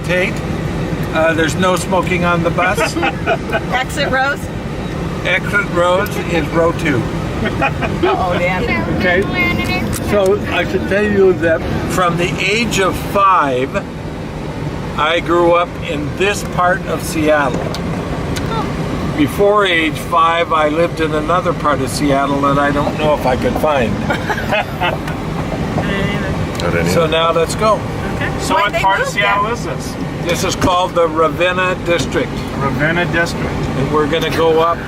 There's no smoking on the bus. Exit rows? Exit rows is row 2. Oh, Dan. Okay. So I should tell you that from the age of 5, I grew up in this part of Seattle. Before age 5, I lived in another part of Seattle that I don't know if I could find. So now let's go. Okay. So what part of Seattle is this? This is called the Ravenna District. Ravenna District. And we're going to go up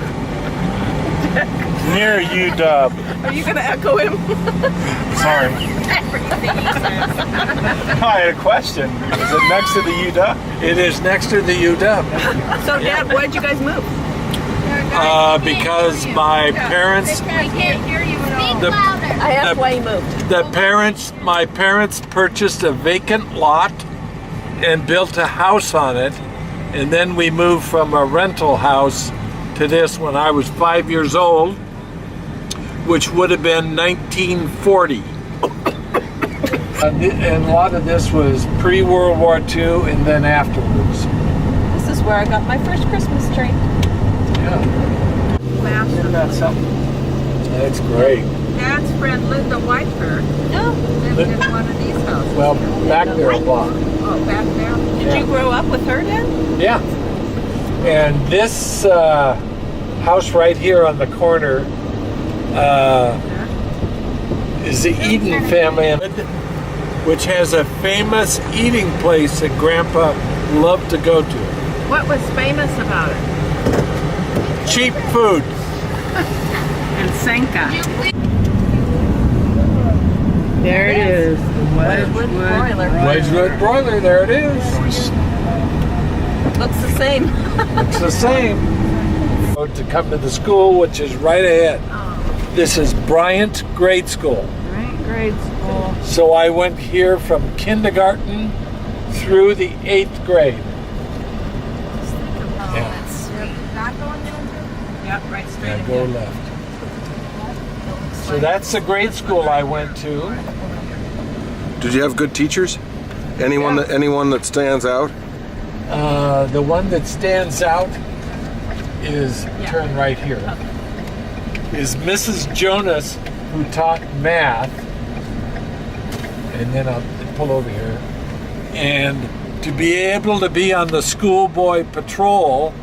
near UW. Are you going to echo him? Sorry. I had a question. Is it next to the UW? It is next to the UW. So, Dad, why'd you guys move? Because my parents, I can't hear you at all. I asked why you moved. my parents purchased a vacant lot and built a house on it, and then we moved from a rental house to this when I was 5 years old, which would have been 1940. And a lot of this was pre-World War II and then afterwards. This is where I got my first Christmas tree. Yeah. Isn't that something? That's great. Dad's friend Linda Whitefer lived in one of these houses. Well, back there a block. Oh, back there? Did you grow up with her, Dad? Yeah. And this house right here on the corner is the Eden family, which has a famous eating place that Grandpa loved to go to. What was famous about it? Cheap food. And Senka. There it is. Wedgwood broiler. Wedgwood broiler, there it is. Looks the same. It's the same. To come to the school, which is right ahead. This is Bryant Grade School. Grade school. So I went here from kindergarten through the 8th grade. Yeah. Not going down? Yep, right straight Yeah, go left. So that's the grade school I went to. Did you have good teachers? Anyone that stands out? The one that stands out is, turn right here, is Mrs. Jonas, who taught math. And then I'll pull over here. And to be able to be on the schoolboy patrol,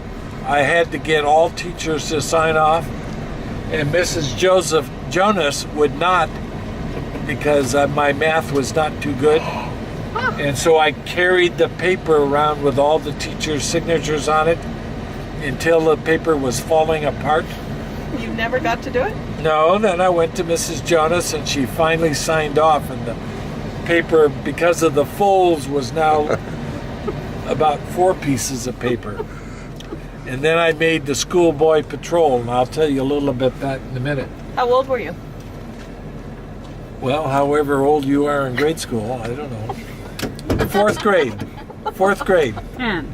I had to get all teachers to sign off. And Mrs. Jonas would not, because my math was not too good. And so I carried the paper around with all the teachers' signatures on it until the paper was falling apart. You never got to do it? No, then I went to Mrs. Jonas and she finally signed off, and the paper, because of the folds, was now about 4 pieces of paper. And then I made the schoolboy patrol, and I'll tell you a little bit that in a minute. How old were you? Well, however old you are in grade school, I don't know. 4th grade. 4th grade. 10.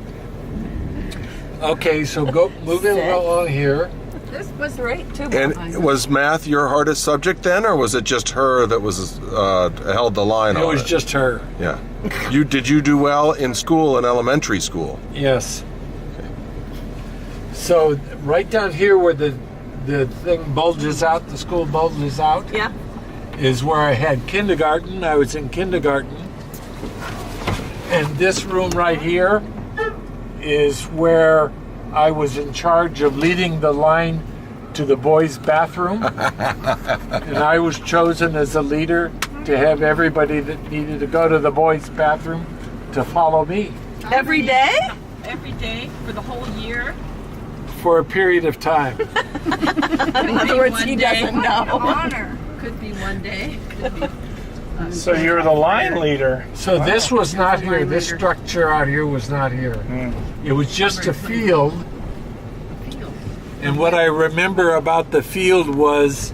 Okay, so moving along here. This was right too. And was math your hardest subject then, or was it just her that was held the line on it? It was just her. Yeah. Did you do well in school, in elementary school? Yes. So right down here where the thing bulges out, the school bulges out, Yeah. is where I had kindergarten. I was in kindergarten. And this room right here is where I was in charge of leading the line to the boys' bathroom. And I was chosen as a leader to have everybody that needed to go to the boys' bathroom to follow me. Every day? Every day for the whole year. For a period of time. In other words, he doesn't know. Honor. Could be one day. Could be. So you're the line leader. So this was not here. This structure out here was not here. It was just a field. And what I remember about the field was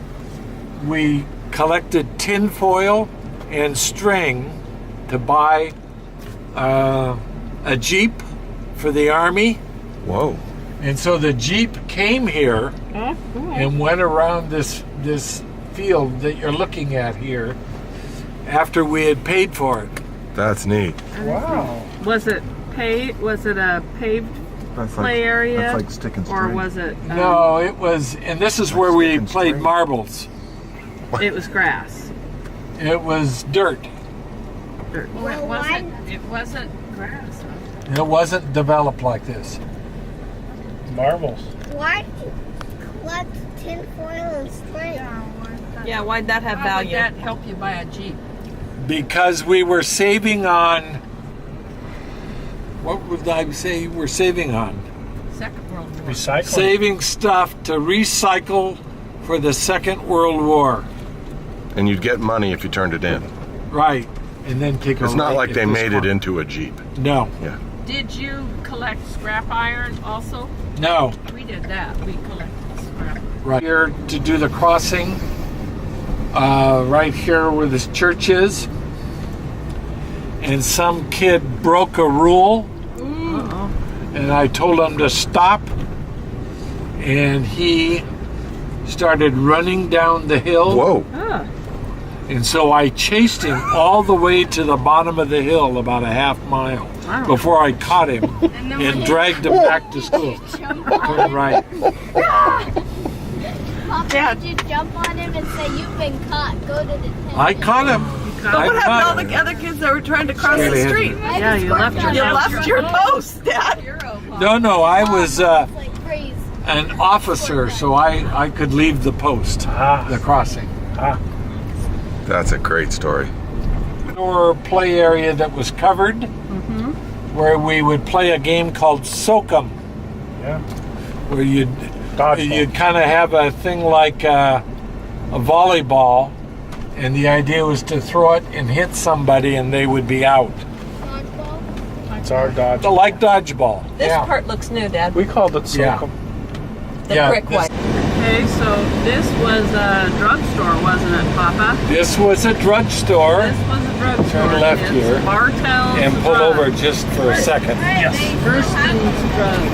we collected tin foil and string to buy a Jeep for the Army. Whoa. And so the Jeep came here and went around this field that you're looking at here after we had paid for it. That's neat. Wow. Was it Was it a paved That's play area? That's like stick and string. Or was it? No, it was, and this is where we played marbles. It was grass. It was dirt. It wasn't grass. Huh? It wasn't developed like this. Marbles. Why did you collect tinfoil and string? Yeah, why'd that have How would value? that help you buy a Jeep? Because we were saving on, what would I say we're saving on? Second World War. Recycling. Saving stuff to recycle for the Second World War. And you'd get money if you turned it in. Right. And then take a It's not right like at they this made one. it into a Jeep. No. Yeah. Did you collect scrap iron also? No. We did that. We collected scrap. Right here to do the crossing. Right here where this church is. And some kid broke a rule. And I told him to stop. And he started running down the hill. Whoa. And so I chased him all the way to the bottom of the hill, about a half mile, before I caught him and dragged him back to school. Turn right. Papa, Dad. did you jump on him and say, "You've been caught, go to the tent"? I caught him. But what happened to all the other kids that were trying to cross Straight the ahead. street? Yeah, you left You left your post, Dad. No, I was Like crazy. an officer, so I could leave the post, the crossing. That's a great story. Or play area that was covered, where we would play a game called Soak'em, Yeah. where you'd Dodgeball. kind of have a thing like a volleyball, and the idea was to throw it and hit somebody and they would be out. Dodgeball. It's our dodge. Like dodgeball. This yeah. part looks new, Dad. We called it Yeah. Soakum. The Yeah, brick this- white. Okay, so this was a drugstore, wasn't it, Papa? This was a drugstore, This was a drugstore. Turn left It's here. Bartell's and pull Drugs. over just for a second. Thurston's Drugs.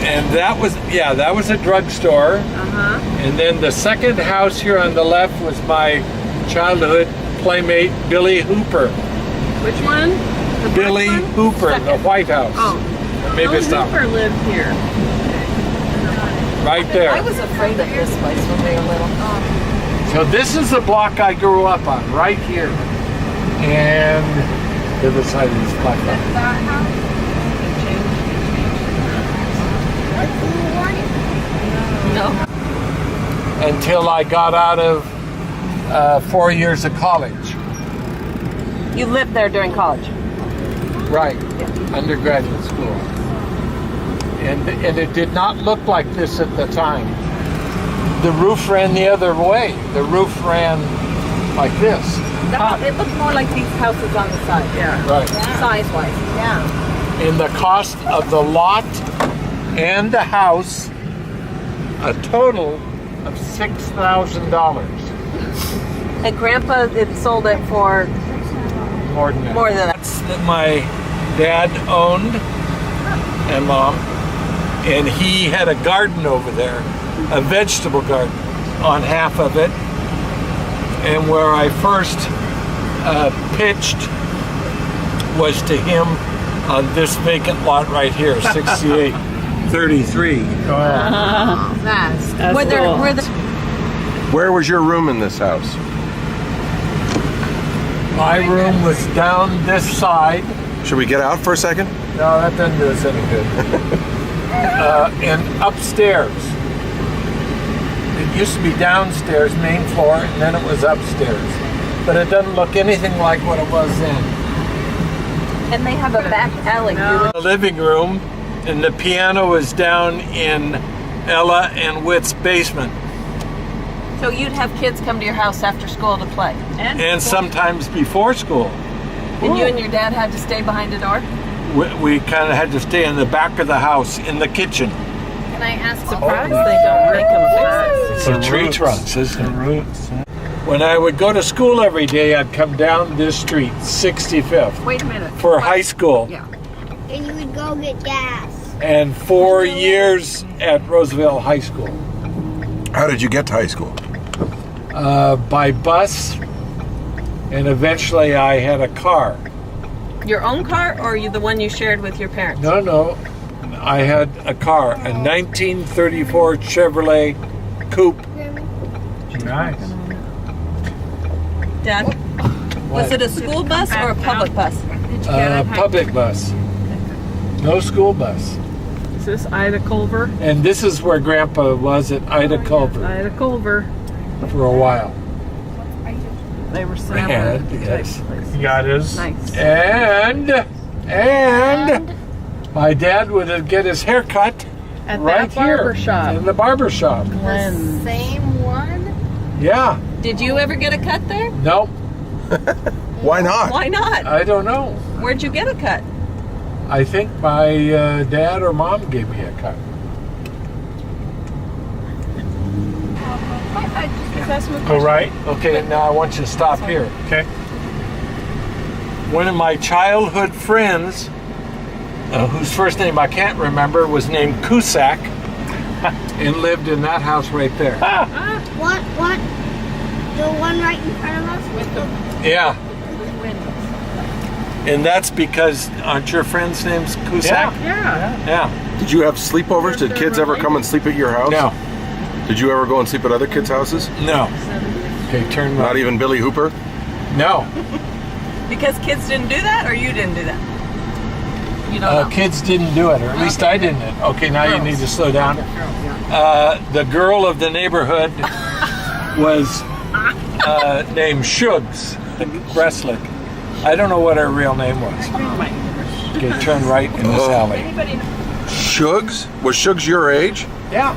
And that was a drugstore. Uh-huh. And then the second house here on the left was my childhood playmate, Billy Hooper. Which one? The brick Billy one? Hooper, the White House. Oh, Maybe Bill it's not. Hooper lived here. Right there. I was afraid of this place when we were little. So this is the block I grew up on, right here. And the other side of this block. No. Until I got out of 4 years of college. You lived there during college. Right, undergraduate school. And it did not look like this at the time. The roof ran the other way. The roof ran like this. It looked more like these houses on the side. Yeah. Right. Size-wise. Yeah. And the cost of the lot and the house, a total of $6,000. And Grandpa sold it for More than that. more than that. That's that my dad owned and Mom. And he had a garden over there, a vegetable garden on half of it. And where I first pitched was to him on this vacant lot right here, 6833. That's Where was your room in this house? My room was down this side. Should we get out for a second? No, that doesn't do us any good. And upstairs. It used to be downstairs, main floor, and then it was upstairs. But it doesn't look anything like what it was then. And they have a back alley. The living room, and the piano is down in Ella and Witt's basement. So you'd have kids come to your house after school to play. And sometimes before school. And you and your dad had to stay behind a door? We kind of had to stay in the back of the house, in the kitchen. Can I ask surprised they don't make them fix It's the tree roots. trunks, isn't The it? roots. When I would go to school every day, I'd come down this street, 65th, Wait a minute. for high school. Yeah. And you would go get gas. And 4 years at Roosevelt High School. How did you get to high school? By bus, and eventually I had a car. Your own car, or you the one you shared with your parents? No. I had a car, a 1934 Chevrolet Coupe. Nice. Dad, was it a school bus or a public bus? Public bus. No school bus. Is this Ida Culver? And this is where Grandpa was at Ida Culver Ida Culver. for a while. They were And, similar. yes. Yeah, it is. Nice. And my dad would get his hair cut At right that barber here shop. in the barber shop. Glenn's. Same one? Yeah. Did you ever get a cut there? No, Why not? Why not? I don't know. Where'd you get a cut? I think my dad or mom gave me a cut. Go right. Okay, now I want you to stop here. Okay. One of my childhood friends, whose first name I can't remember, was named Cusack and lived in that house right there. What? The one right in front of us with the Yeah. And that's because, aren't your friends' names Cusack? Yeah. Yeah. Did you have sleepovers? Did kids ever come and sleep at your house? No. Did you ever go and sleep at other kids' houses? No. Okay, turn Not right. even Billy Hooper? No. Because kids didn't do that, or you didn't do that? You don't know. Kids didn't do it, or at least I didn't. Okay, now you need to slow down. The girl of the neighborhood was named Shugs Breslick. I don't know what her real name was. Okay, turn right in this alley. Shugs? Was Shugs your age? Yeah.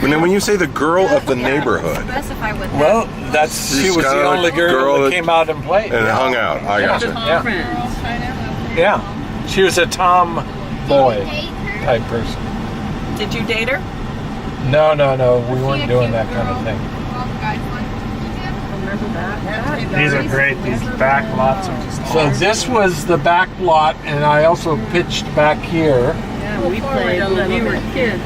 And then when you say the girl of the neighborhood Specify what Well, she She's was kinda the like only the girl girl that that- came out and played. and hung out, I gotcha. Yeah. Friends. Yeah. She was a tomboy type person. Did you date her? No. We weren't doing that kind of thing. Remember that? These are great. These back lots are just So this was the back lot, and I also pitched back here. Yeah, we played when we were kids.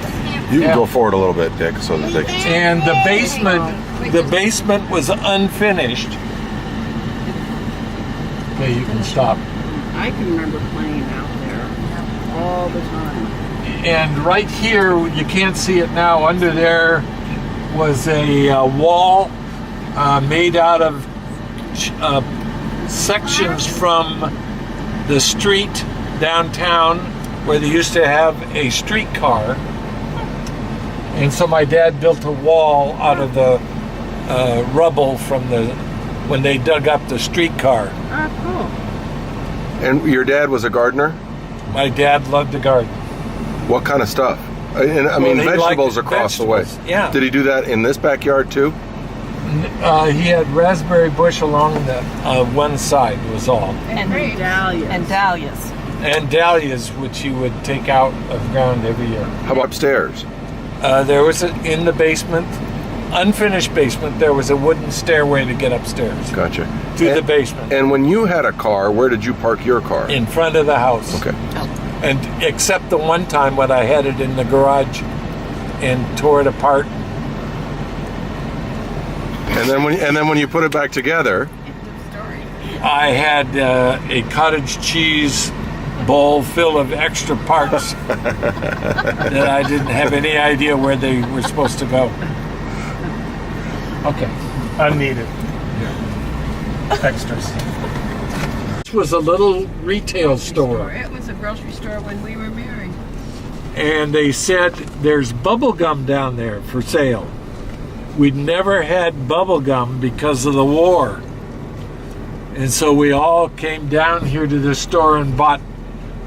You can Yeah. go forward a little bit, Dick, so that they can see. And the basement was unfinished. Okay, you can stop. I can remember playing out there all the time. And right here, you can't see it now, under there was a wall made out of sections from the street downtown where they used to have a streetcar. And so my dad built a wall out of the rubble from when they dug up the streetcar. Ah, cool. And your dad was a gardener? My dad loved to garden. What kind of stuff? And, I mean, he vegetables liked across the way. vegetables, yeah. Did he do that in this backyard too? He had raspberry bush along the one side was all. And Dahlias. And dahlias. And dahlias, which he would take out of the ground every year. How about upstairs? There was in the basement, unfinished basement, there was a wooden stairway to get upstairs Gotcha. to the And- basement And when you had a car, where did you park your car? in front of the house. Okay. And except the one time when I had it in the garage and tore it apart. And then when you put it back together, I had a cottage cheese bowl full of extra parts that I didn't have any idea where they were supposed to go. Okay. unneeded. Extras. This was a little retail store. It was a grocery store when we were married. And they said there's bubble gum down there for sale. We'd never had bubble gum because of the war. And so we all came down here to the store and bought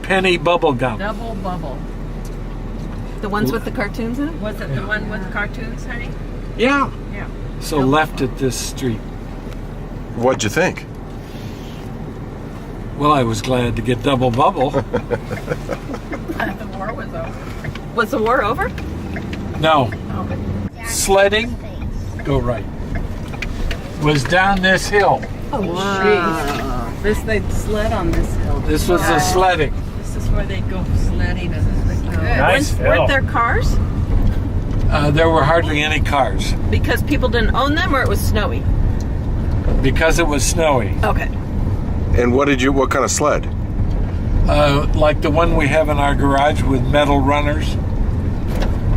penny bubble gum. Double bubble. The ones with the cartoons in it? Was it the one with cartoons, honey? Yeah. Yeah. So left at this street. what'd you think? Well, I was glad to get double bubble. The war was over. Was the war over? No. Sledding, go right. Was down this hill. Wow. They sled on this hill. This was the sledding. This is where they go sledding. Nice hill. Weren't there cars? There were hardly any cars Because people didn't own them, or it was snowy? because it was snowy. Okay. And what kind of sled? like the one we have in our garage with metal runners.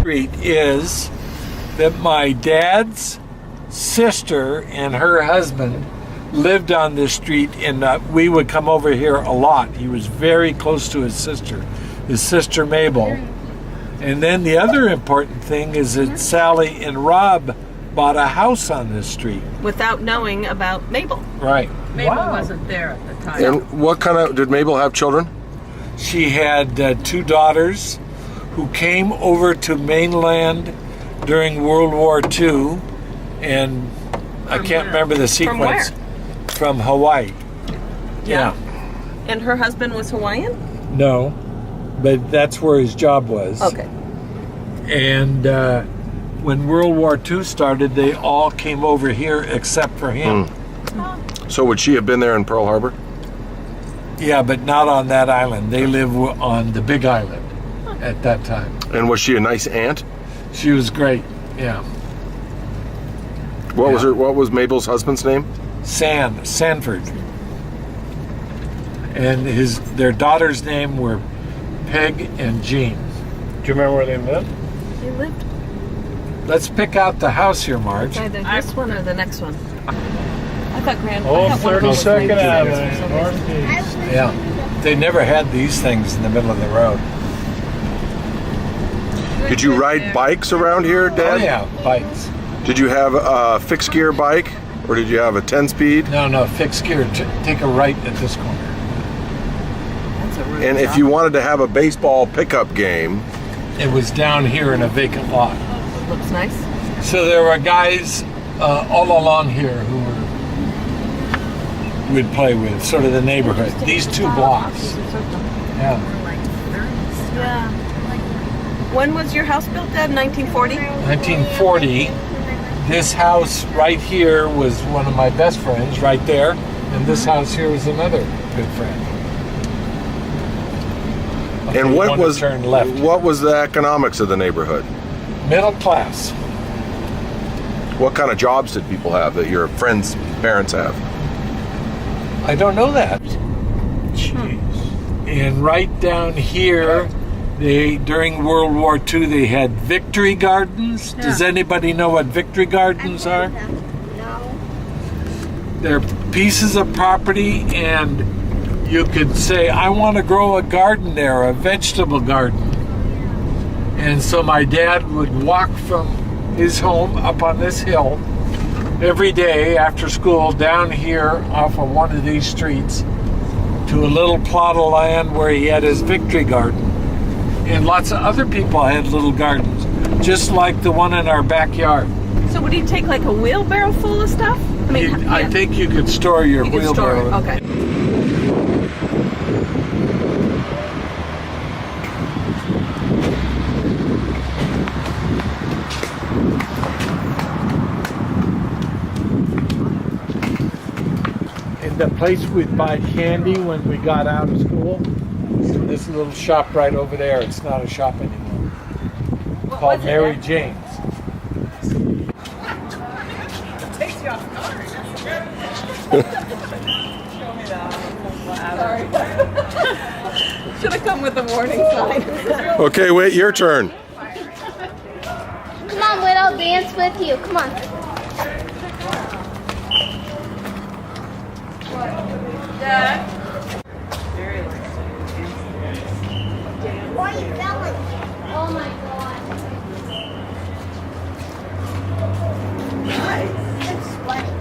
Street is that my dad's sister and her husband lived on this street, and we would come over here a lot. He was very close to his sister Mabel. And then the other important thing is that Sally and Rob bought a house on this street. Without knowing about Mabel. Right. Mabel wasn't there at the time. And what kind of, did Mabel have children? She had 2 daughters who came over to mainland during World War II, and I can't remember the sequence. From Hawaii. Yeah. And her husband was Hawaiian? No, but that's where his job was. Okay. And when World War II started, they all came over here except for him. So would she have been there in Pearl Harbor? Yeah, but not on that island. They live on the Big Island at that time. And was she a nice aunt? She was great. Yeah. What was Mabel's husband's name? Sanford. And their daughters' name were Peg and Jean. Do you remember where they lived? They lived Let's pick out the house here, Marge. either this one or the next one. I thought Grand. Oh, I thought one of those 32nd was Avenue, for some reason. northeast. Yeah. They never had these things in the middle of the road. Did you ride bikes around here, Oh, Dad? yeah, bikes. Did you have a fixed gear bike, or did you have a 10-speed? No, fixed gear. Take a right at this corner. That's a rude And if job. you wanted to have a baseball pickup game, It was down here in a vacant lot. Looks nice. So there were guys all along here who we'd play with, sort of the neighborhood. These 2 blocks. Yeah. Yeah. When was your house built, Dad? 1940? 1940. This house right here was one of my best friends, right there. And this house here was another good friend. Okay, and you what want to was turn left. what was the economics of the neighborhood? Middle class. What kind of jobs did people have that your friends' parents have? I don't know that. Jeez. And right down here, during World War II, they had Victory Gardens. Does anybody know what Victory Gardens are? No. They're pieces of property, and you could say, I want to grow a garden there, a vegetable garden. And so my dad would walk from his home up on this hill every day after school down here off of one of these streets to a little plot of land where he had his Victory Garden. And lots of other people had little gardens, just like the one in our backyard. So would he take like a wheelbarrow full of stuff? I mean, I think you could store your you could store wheelbarrow. it. Okay. And the place we'd buy candy when we got out of school, this little shop right over there, it's not a shop anymore. It's called Mary Jane's. Should have come with a warning sign. Okay, wait, your turn. Come on, Whit, I'll dance with you. Come on. Why are you yelling? Oh my god. It's sweaty.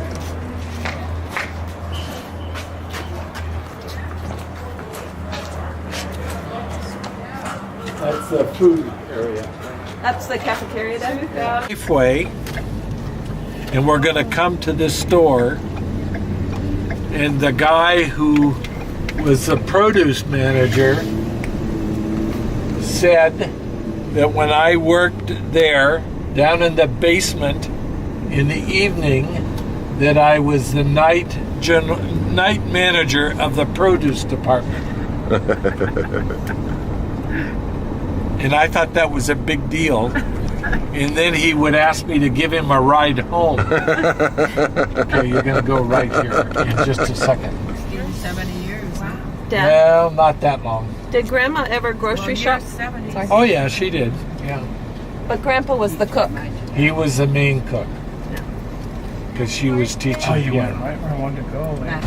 That's the food area. That's the cafeteria then? Safeway, and we're going to come to this store, and the guy who was the produce manager said that when I worked there down in the basement in the evening that I was the night manager of the produce department. And I thought that was a big deal. And then he would ask me to give him a ride home. Okay, you're going to go right here in just a second. 70 years. Dad, Well, not that long. did Grandma ever grocery shop? 70s. Sorry. Oh yeah, she did. Yeah, But Grandpa was the cook. he was the main cook because she was teaching Oh, you went piano. right where I wanted to go. Like,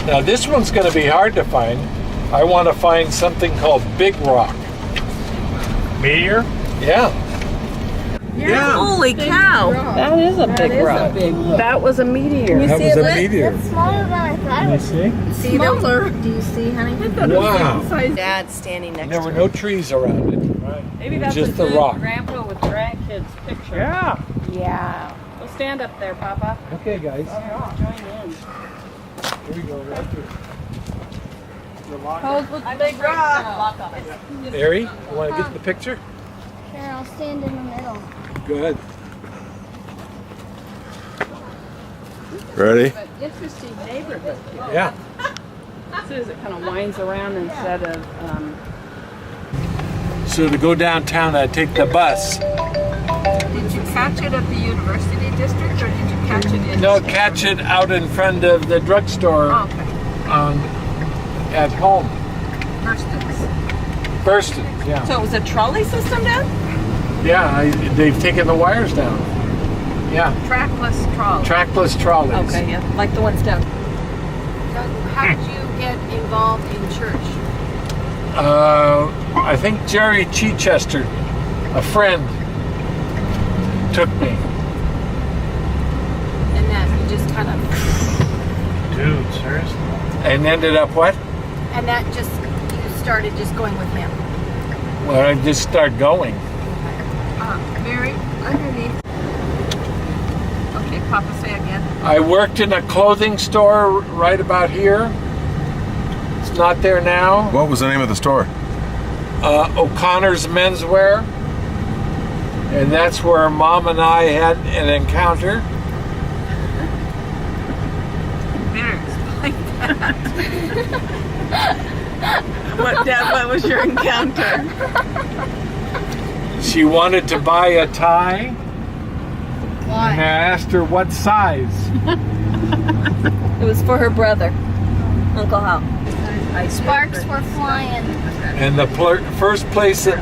Now this one's going to be hard to find. I want to find something called Big Rock. Meteor? Yeah. Yeah. Holy cow! That is a big rock. That was a meteor. That see was it a lit? meteor. Smaller than I thought it was. see? See smaller. Do you see, honey? Wow. Dad's standing next There to were it. no trees around it. Maybe It was that's just a the good rock. grandpa with grandkids picture. Yeah. Yeah. Go stand up there, Papa. Okay, guys. Join in. Here we go. Right here. Pose with the big rock. Mary, you want to get the picture? Here, I'll stand in the middle. Good. Ready? Interesting neighborhood. Yeah. As soon as it kind of winds around instead of. So to go downtown, I take the bus. Did you catch it at the University District or did you catch it in? No, catch it out in front of the drugstore Oh, okay. at home. Kirsten's. Burston's, yeah. So it was a trolley system, Dad? Yeah, they've taken the wires down. Yeah, Trackless trolley. trackless trolleys. Okay, yeah, like the ones down. So how did you get involved in church? I think Jerry Chichester, a friend, took me. And then you just kind of, Dude, seriously? And ended up what? and that just, you started just going with him. Well, I just started going. Mary, underneath. Okay, Papa, say again. I worked in a clothing store right about here. It's not there now. What was the name of the store? O'Connor's Menswear. And that's where Mom and I had an encounter. Better explain What, Dad, what was your encounter? She wanted to buy a tie. why. And I asked her what size. It was for her brother, Uncle Hal. Sparks were flying. And the first place that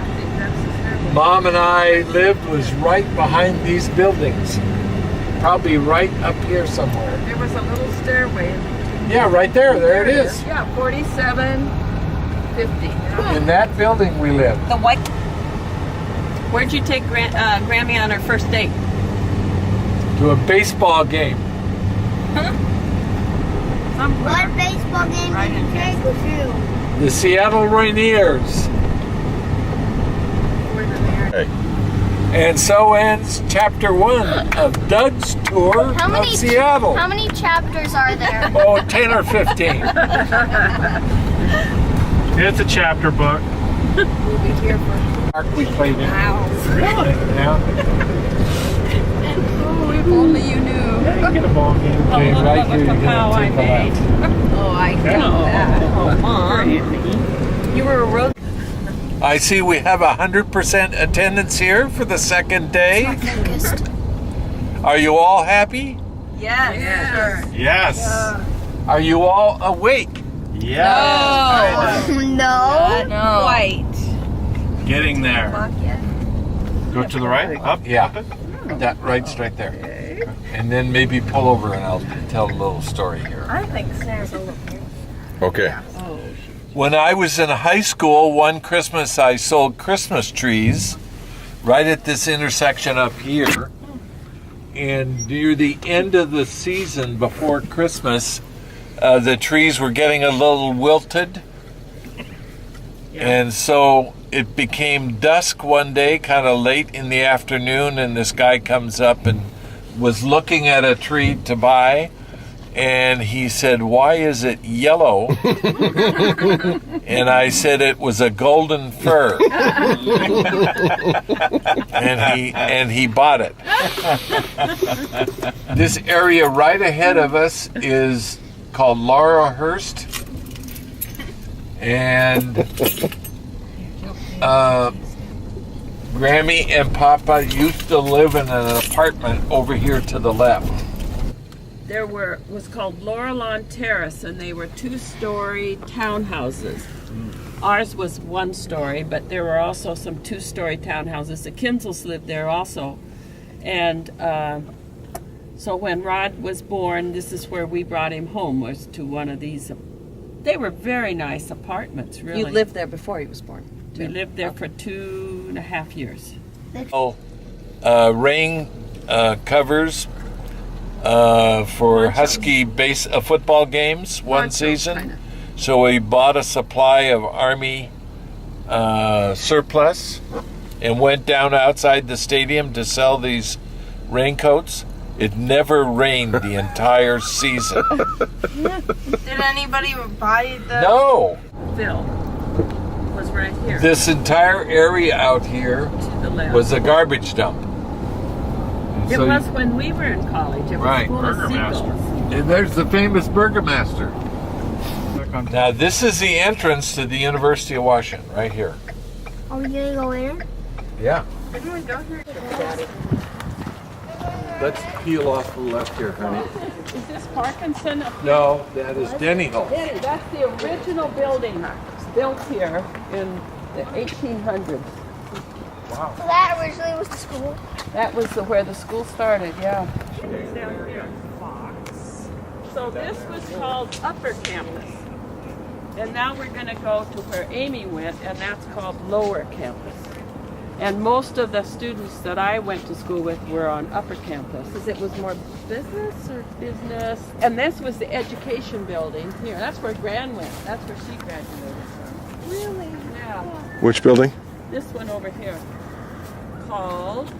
Mom and I lived was right behind these buildings. Probably right up here somewhere. There was a little stairway. Yeah, right there. There it is. Yeah, 4750. In that building we lived. The white. Where'd you take Grammy on her first date? To a baseball game. What baseball game did you take with you? The Seattle Rainiers. Hey. And so ends chapter 1 of Doug's tour How many- of Seattle. How many chapters are there? Oh, 10 or 15. It's a chapter book. We'll be here for Park we played in. hours. Really? Yeah. Oh, if only you knew. Yeah, you get a ball game. Okay, look right at here the you're cow gonna I take a left. Oh, I know that. Oh, Mom. You were a road. I see we have 100% attendance here for the second day. Are you all happy? Yes. Sure. Yes. Are you all awake? Yes. No. No. White. Getting there. Clock yet? Go to the right? Up? Yeah. Up it? That right's right there. And then maybe pull over and I'll tell a little story here. I think Sarah's a little. Okay. When I was in high school, one Christmas I sold Christmas trees right at this intersection up here. And near the end of the season before Christmas, the trees were getting a little wilted. And so it became dusk one day, kind of late in the afternoon, and this guy comes up and was looking at a tree to buy. And he said, "Why is it yellow?" And I said it was a golden fir. and he bought it. This area right ahead of us is called Laurelhurst. And Grammy and Papa used to live in an apartment over here to the left. there was called Laurelon Terrace, and they were 2-story townhouses. Ours was 1 story, but there were also some 2-story townhouses. The Kinsels lived there also. And so when Rod was born, this is where we brought him home, was to one of these. They were very nice apartments, really. You lived there before he was born. We lived there for 2.5 years. Rain covers for Husky base football games one season. So we bought a supply of Army surplus and went down outside the stadium to sell these raincoats. It never rained the entire season. Did anybody buy the... No! Phil was right here. This entire area out here to the left. was a garbage dump. It So was when we were in college. It was Right. full of Burgermaster. seagulls. and there's the famous Burgermaster. Now this is the entrance to the University of Washington, right here. Are we gonna go in? Yeah. Didn't we go here? Let's peel off the left here, honey. Is this Parkinson? No, that is Denny Hall. That's the original building built here in the 1800s. So that originally was the school. That was where the school started, yeah. Down here, Fox. So this was called Upper Campus. And now we're going to go to where Amy went, and that's called Lower Campus. And most of the students that I went to school with were on Upper Campus. Because it was more business or... Business. And this was the education building here. That's where Gran went. That's where she graduated from. Really? Yeah. Which building? This one over here. Called...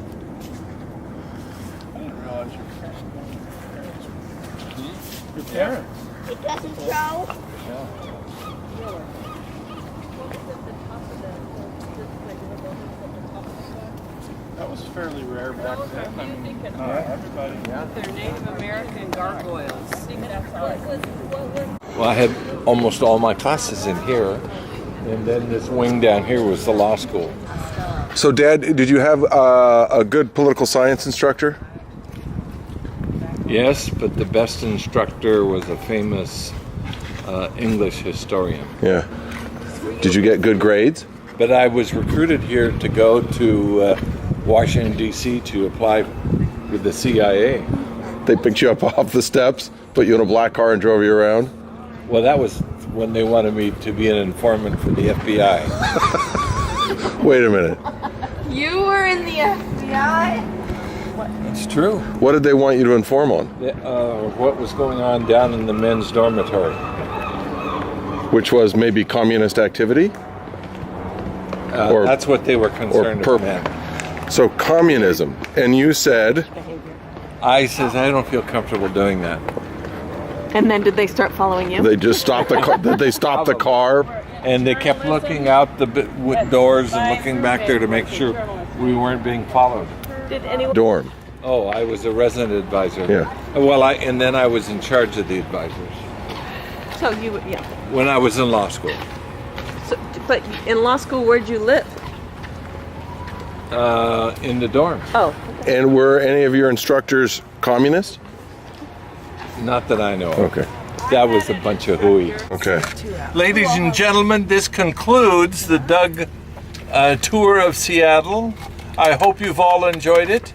Your parents. It doesn't show. That was fairly rare back then. I mean, thinking not everybody. they're Native American gargoyles. I think that's all it was. Well, I had almost all my classes in here, and then this wing down here was the law school. So, Dad, did you have a good political science instructor? Yes, but the best instructor was a famous English historian. Yeah. Did you get good grades? But I was recruited here to go to Washington, D.C. to apply with the CIA. They picked you up off the steps, put you in a black car, and drove you around? Well, that was when they wanted me to be an informant for the FBI. Wait a minute. You were in the FBI? It's true. What did they want you to inform on? What was going on down in the men's dormitory? Which was maybe communist activity? Or- That's what they were concerned or with. Men. So, communism. And you said, I says I don't feel comfortable doing that. And then did they start following you? they just stopped the car. Did they stop the car? And they kept looking out the doors and looking back there to make sure we weren't being followed. Did anyone... Dorm. Oh, I was a resident advisor. Yeah. Well, and then I was in charge of the advisors So you... Yeah. when I was in law school. So, but in law school, where'd you live? In the dorm. Oh. And were any of your instructors communist? Not that I know of. Okay. That was a bunch of hooey. Okay. Ladies and gentlemen, this concludes the Doug tour of Seattle. I hope you've all enjoyed it.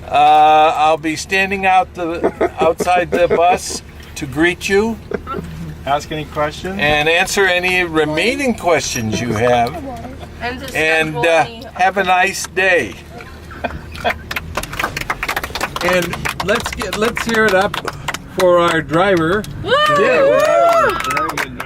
I'll be standing outside the bus to greet you Ask any questions? and answer any remaining questions you have. And have a nice day. And let's hear it up for our driver. Very good.